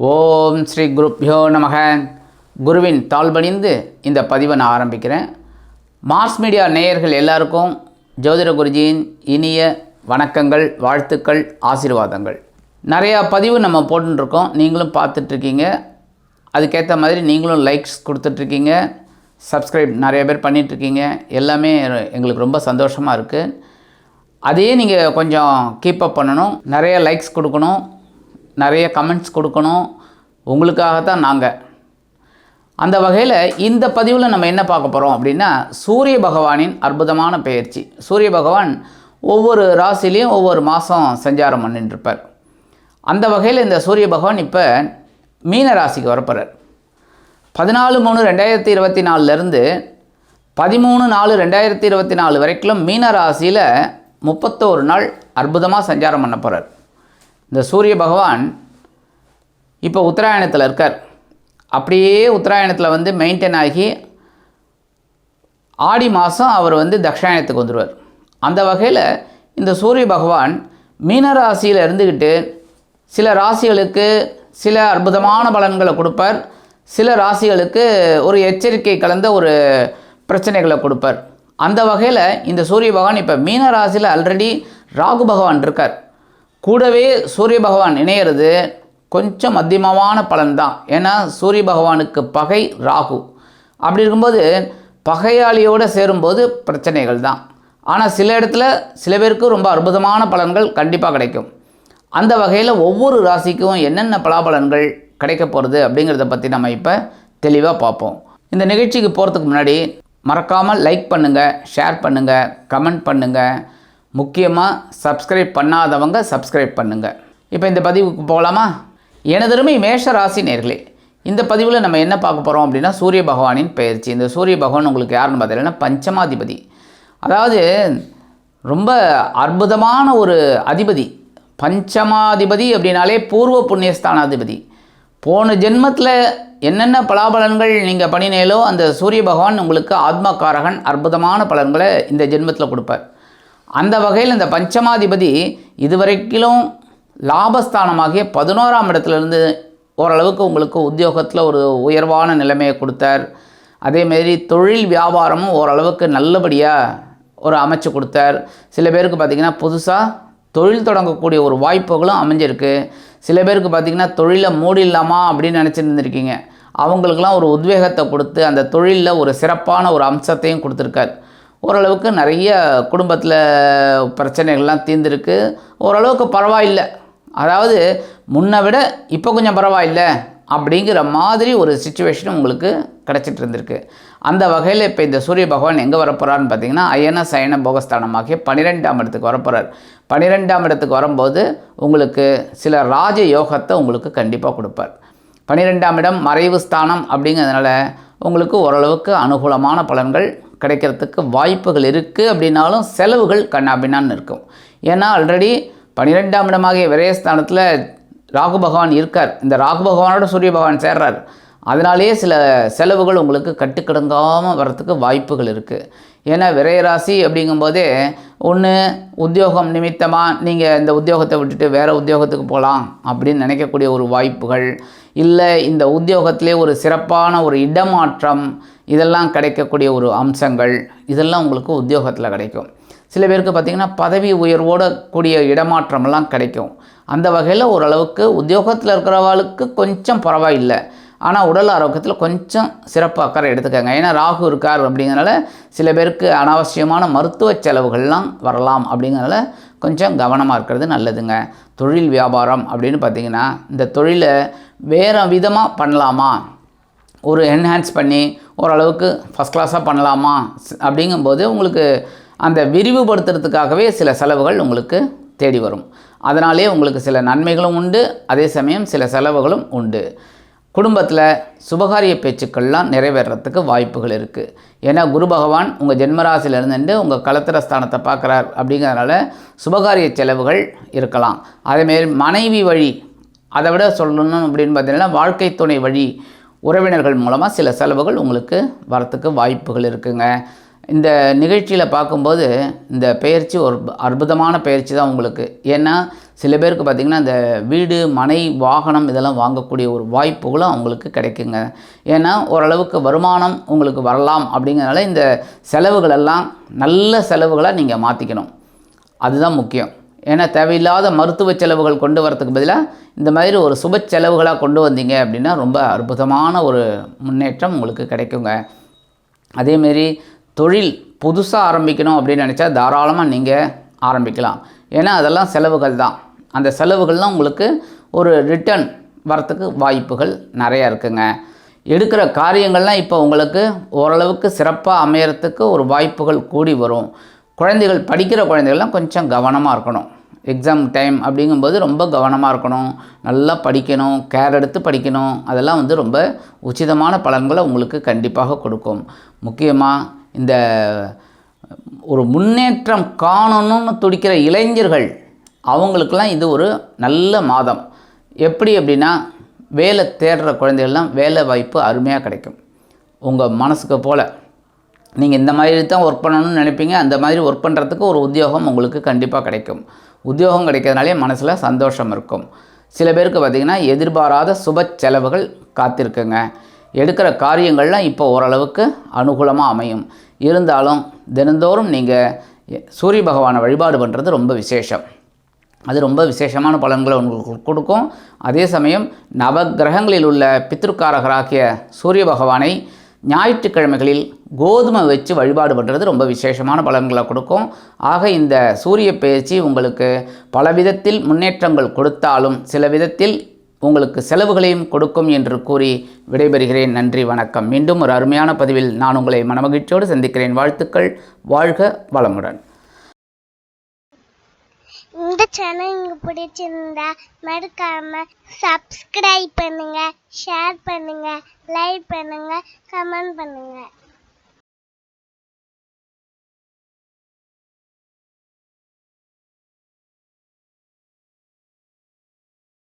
ஓம் ஸ்ரீ குருப்யோ நமக. குருவின் தாழ்பணிந்து இந்த பதிவை நான் ஆரம்பிக்கிறேன். மாஸ் மீடியா நேயர்கள் எல்லாருக்கும் ஜோதிட குருஜியின் இனிய வணக்கங்கள், வாழ்த்துக்கள், ஆசீர்வாதங்கள். நிறையா பதிவு நம்ம போட்டுருக்கோம், நீங்களும் பார்த்துட்ருக்கீங்க. அதுக்கேற்ற மாதிரி நீங்களும் லைக்ஸ் கொடுத்துட்ருக்கீங்க, சப்ஸ்கிரைப் நிறைய பேர் பண்ணிகிட்ருக்கீங்க. எல்லாமே எங்களுக்கு ரொம்ப சந்தோஷமாக இருக்குது. அதையே நீங்கள் கொஞ்சம் கீப்பப் பண்ணணும், நிறைய லைக்ஸ் கொடுக்கணும், நிறைய கமெண்ட்ஸ் கொடுக்கணும். உங்களுக்காகத்தான் நாங்கள். அந்த வகையில் இந்த பதிவில் நம்ம என்ன பார்க்க போகிறோம் அப்படின்னா, சூரிய பகவானின் அற்புதமான பெயர்ச்சி. சூரிய பகவான் ஒவ்வொரு ராசிலையும் ஒவ்வொரு மாதம் சஞ்சாரம் பண்ணிட்டுருப்பார். அந்த வகையில் இந்த சூரிய பகவான் இப்போ மீன ராசிக்கு வரப்போகிறார். 14/3/2024 13/4/2024 வரைக்கும் மீன ராசியில் 31 நாள் அற்புதமாக சஞ்சாரம் பண்ண போகிறார். இந்த சூரிய பகவான் இப்போ உத்தராயணத்தில் இருக்கார். அப்படியே உத்தராயணத்தில் மெயின்டைன் ஆகி ஆடி மாதம் அவர் தக்ஷாயணத்துக்கு வந்துடுவார். அந்த வகையில் இந்த சூரிய பகவான் மீனராசியில் இருந்துக்கிட்டு சில ராசிகளுக்கு சில அற்புதமான பலன்களை கொடுப்பார், சில ராசிகளுக்கு ஒரு எச்சரிக்கை கலந்த ஒரு பிரச்சனைகளை கொடுப்பார். அந்த வகையில் இந்த சூரிய பகவான் இப்போ மீன ராசியில் ஆல்ரெடி ராகு பகவான் இருக்கார். கூடவே சூரிய பகவான் இணையிறது கொஞ்சம் மத்தியமமான பலன்தான். ஏன்னா சூரிய பகவானுக்கு பகை ராகு. அப்படி இருக்கும்போது பகையாளியோடு சேரும்போது பிரச்சனைகள் தான். ஆனால் சில இடத்துல சில பேருக்கு ரொம்ப அற்புதமான பலன்கள் கண்டிப்பாக கிடைக்கும். அந்த வகையில் ஒவ்வொரு ராசிக்கும் என்னென்ன பலாபலன்கள் கிடைக்க போகிறது அப்படிங்கிறத பற்றி நம்ம இப்போ தெளிவாக பார்ப்போம். இந்த நிகழ்ச்சிக்கு போகிறதுக்கு முன்னாடி மறக்காமல் லைக் பண்ணுங்கள், ஷேர் பண்ணுங்கள், கமெண்ட் பண்ணுங்கள். முக்கியமாக சப்ஸ்கிரைப் பண்ணாதவங்க சப்ஸ்கிரைப் பண்ணுங்கள். இப்போ இந்த பதிவுக்கு போகலாமா? எனதருமை மேஷ ராசி நேயர்களே, இந்த பதிவில் நம்ம என்ன பார்க்க போகிறோம் அப்படின்னா, சூரிய பகவானின் பெயர்ச்சி. இந்த சூரிய பகவான் உங்களுக்கு யாருன்னு பார்த்தீங்கன்னா பஞ்சமாதிபதி. அதாவது ரொம்ப அற்புதமான ஒரு அதிபதி. பஞ்சமாதிபதி அப்படின்னாலே பூர்வ புண்ணியஸ்தானாதிபதி. போன ஜென்மத்தில் என்னென்ன பலாபலன்கள் நீங்கள் பண்ணினேலோ அந்த சூரிய பகவான் உங்களுக்கு ஆத்மகாரகன் அற்புதமான பலன்களை இந்த ஜென்மத்தில் கொடுப்பார். அந்த வகையில் இந்த பஞ்சமாதிபதி இதுவரைக்கும் லாபஸ்தானமாகிய 11ஆம் இடத்துலேருந்து ஓரளவுக்கு உங்களுக்கு உத்தியோகத்தில் ஒரு உயர்வான நிலைமையை கொடுத்தார். அதேமாரி தொழில் வியாபாரமும் ஓரளவுக்கு நல்லபடியாக ஒரு அமைச்சு கொடுத்தார். சில பேருக்கு பார்த்திங்கன்னா புதுசாக தொழில் தொடங்கக்கூடிய ஒரு வாய்ப்புகளும் அமைஞ்சிருக்கு. சில பேருக்கு பார்த்திங்கன்னா தொழிலை மூடிடலாமா அப்படின்னு நினச்சிட்டு இருந்திருக்கீங்க. அவங்களுக்கெல்லாம் ஒரு உத்வேகத்தை கொடுத்து அந்த தொழிலில் ஒரு சிறப்பான ஒரு அம்சத்தையும் கொடுத்துருக்கார். ஓரளவுக்கு நிறைய குடும்பத்தில் பிரச்சனைகள்லாம் தீர்ந்துருக்கு. ஓரளவுக்கு பரவாயில்லை, அதாவது முன்னை விட இப்போ கொஞ்சம் பரவாயில்லை அப்படிங்கிற மாதிரி ஒரு சிச்சுவேஷன் உங்களுக்கு கிடச்சிட்டு இருந்திருக்கு. அந்த வகையில் இப்போ இந்த சூரிய பகவான் எங்கே வரப்போகிறான்னு பார்த்தீங்கன்னா, அயன சயன போகஸ்தானமாகிய 12ஆம் இடத்துக்கு வரப்போகிறார். 12ஆம் இடத்துக்கு வரும்போது உங்களுக்கு சில ராஜ யோகத்தை உங்களுக்கு கண்டிப்பாக கொடுப்பார். 12ஆம் இடம் மறைவு ஸ்தானம் அப்படிங்கிறதுனால உங்களுக்கு ஓரளவுக்கு அனுகூலமான பலன்கள் கிடைக்கிறதுக்கு வாய்ப்புகள் இருக்குது. அப்படின்னாலும் செலவுகள் கண்ணாபின்னான்னு இருக்கும். ஏன்னா ஆல்ரெடி 12ஆம் இடமாகிய விரயஸ்தானத்தில் ராகு பகவான் இருக்கார். இந்த ராகு பகவானோட சூரிய பகவான் சேர்றார். அதனாலேயே சில செலவுகள் உங்களுக்கு கட்டுக்கிடங்காமல் வர்றதுக்கு வாய்ப்புகள் இருக்குது. ஏன்னா விரயராசி அப்படிங்கும்போதே ஒன்று உத்தியோகம் நிமித்தமாக நீங்கள் இந்த உத்தியோகத்தை விட்டுட்டு வேறு உத்தியோகத்துக்கு போகலாம் அப்படின்னு நினைக்கக்கூடிய ஒரு வாய்ப்புகள், இல்லை இந்த உத்தியோகத்திலே ஒரு சிறப்பான ஒரு இடமாற்றம், இதெல்லாம் கிடைக்கக்கூடிய ஒரு அம்சங்கள், இதெல்லாம் உங்களுக்கு உத்தியோகத்தில் கிடைக்கும். சில பேருக்கு பார்த்திங்கன்னா பதவி உயர்வோட கூடிய இடமாற்றமெல்லாம் கிடைக்கும். அந்த வகையில் ஓரளவுக்கு உத்தியோகத்தில் இருக்கிறவர்களுக்கு கொஞ்சம் பரவாயில்லை. ஆனால் உடல் ஆரோக்கியத்தில் கொஞ்சம் சிறப்பு அக்கறை எடுத்துக்கோங்க. ஏன்னா ராகு இருக்கார் அப்படிங்கிறனால சில பேருக்கு அனாவசியமான மருத்துவ செலவுகள்லாம் வரலாம். அப்படிங்கிறனால கொஞ்சம் கவனமாக இருக்கிறது நல்லதுங்க. தொழில் வியாபாரம் அப்படின்னு பார்த்திங்கன்னா இந்த தொழிலை வேறு விதமாக பண்ணலாமா, ஒரு என்ஹான்ஸ் பண்ணி ஓரளவுக்கு ஃபஸ்ட் கிளாஸாக பண்ணலாமா அப்படிங்கும்போது உங்களுக்கு அந்த விரிவுபடுத்துறதுக்காகவே சில செலவுகள் உங்களுக்கு தேடி வரும். அதனாலே உங்களுக்கு சில நன்மைகளும் உண்டு, அதே சமயம் சில செலவுகளும் உண்டு. குடும்பத்தில் சுபகாரிய பேச்சுக்கள்லாம் நிறைவேறத்துக்கு வாய்ப்புகள் இருக்குது. ஏன்னா குரு பகவான் உங்கள் ஜென்மராசியில் இருந்துட்டு உங்கள் களத்திர ஸ்தானத்தை பார்க்குறார். அப்படிங்கிறதுனால சுபகாரிய செலவுகள் இருக்கலாம். அதேமாரி மனைவி வழி, அதை விட சொல்லணும் அப்படின்னு பார்த்தீங்கன்னா வாழ்க்கை துணை வழி உறவினர்கள் மூலமாக சில செலவுகள் உங்களுக்கு வரத்துக்கு வாய்ப்புகள் இருக்குங்க. இந்த நிகழ்ச்சியில் பார்க்கும்போது இந்த பெயர்ச்சி ஒரு அற்புதமான பெயர்ச்சி தான் உங்களுக்கு. ஏன்னா சில பேருக்கு பார்த்திங்கன்னா இந்த வீடு மனை வாகனம் இதெல்லாம் வாங்கக்கூடிய ஒரு வாய்ப்புகளும் அவங்களுக்கு கிடைக்குங்க. ஏன்னா ஓரளவுக்கு வருமானம் உங்களுக்கு வரலாம் அப்படிங்கிறதுனால இந்த செலவுகளெல்லாம் நல்ல செலவுகளாக நீங்கள் மாற்றிக்கணும். அதுதான் முக்கியம். ஏன்னா தேவையில்லாத மருத்துவ செலவுகள் கொண்டு வரதுக்கு பதிலாக இந்த மாதிரி ஒரு சுப செலவுகளாக கொண்டு வந்தீங்க அப்படின்னா ரொம்ப அற்புதமான ஒரு முன்னேற்றம் உங்களுக்கு கிடைக்குங்க. அதேமாரி தொழில் புதுசாக ஆரம்பிக்கணும் அப்படின்னு நினச்சா தாராளமாக நீங்கள் ஆரம்பிக்கலாம். ஏன்னா அதெல்லாம் செலவுகள் தான். அந்த செலவுகள்லாம் உங்களுக்கு ஒரு ரிட்டர்ன் வரத்துக்கு வாய்ப்புகள் நிறையா இருக்குங்க. எடுக்கிற காரியங்கள்லாம் இப்போ உங்களுக்கு ஓரளவுக்கு சிறப்பாக அமையறதுக்கு ஒரு வாய்ப்புகள் கூடி வரும். குழந்தைகள் படிக்கிற குழந்தைகள்லாம் கொஞ்சம் கவனமாக இருக்கணும். எக்ஸாம் டைம் அப்படிங்கும்போது ரொம்ப கவனமாக இருக்கணும், நல்லா படிக்கணும், கேர் எடுத்து படிக்கணும். அதெல்லாம் வந்து ரொம்ப உச்சிதமான பலன்களை உங்களுக்கு கண்டிப்பாக கொடுக்கும். முக்கியமாக இந்த ஒரு முன்னேற்றம் காணணும்னு துடிக்கிற இளைஞர்கள் அவங்களுக்கெல்லாம் இது ஒரு நல்ல மாதம். எப்படி அப்படின்னா வேலை தேடுற குழந்தைகள்லாம் வேலை வாய்ப்பு அருமையாக கிடைக்கும். உங்கள் மனசுக்கு போல் நீங்கள் இந்த மாதிரி தான் ஒர்க் பண்ணணும்னு நினைப்பீங்க, அந்த மாதிரி ஒர்க் பண்ணுறதுக்கு ஒரு உத்தியோகம் உங்களுக்கு கண்டிப்பாக கிடைக்கும். உத்தியோகம் கிடைக்கிறதுனாலே மனசில் சந்தோஷம் இருக்கும். சில பேருக்கு பார்த்திங்கன்னா எதிர்பாராத சுப செலவுகள் காத்திருக்குங்க. எடுக்கிற காரியங்கள்லாம் இப்போ ஓரளவுக்கு அனுகூலமாக அமையும். இருந்தாலும் தினந்தோறும் நீங்கள் சூரிய பகவானை வழிபாடு பண்ணுறது ரொம்ப விசேஷம். அது ரொம்ப விசேஷமான பலன்களை உங்களுக்கு கொடுக்கும். அதே சமயம் நவகிரகங்களில் உள்ள பித்ருக்காரகராகிய சூரிய பகவானை ஞாயிற்றுக்கிழமைகளில் கோதுமை வச்சு வழிபாடு பண்ணுறது ரொம்ப விசேஷமான பலன்களை கொடுக்கும். ஆக இந்த சூரிய பெயர்ச்சி உங்களுக்கு பல விதத்தில் முன்னேற்றங்கள் கொடுத்தாலும் சில விதத்தில் உங்களுக்கு செலவுகளையும் கொடுக்கும் என்று கூறி விடைபெறுகிறேன். நன்றி, வணக்கம். மீண்டும் ஒரு அருமையான பதிவில் நான் உங்களை மனமகிழ்ச்சியோடு சந்திக்கிறேன். வாழ்த்துக்கள். வாழ்க வளமுடன். இந்த சேனல் உங்களுக்கு பிடிச்சிருந்தா மறக்காம சப்ஸ்கிரைப் பண்ணுங்க, ஷேர் பண்ணுங்க, லைக் பண்ணுங்க, கமெண்ட் பண்ணுங்க.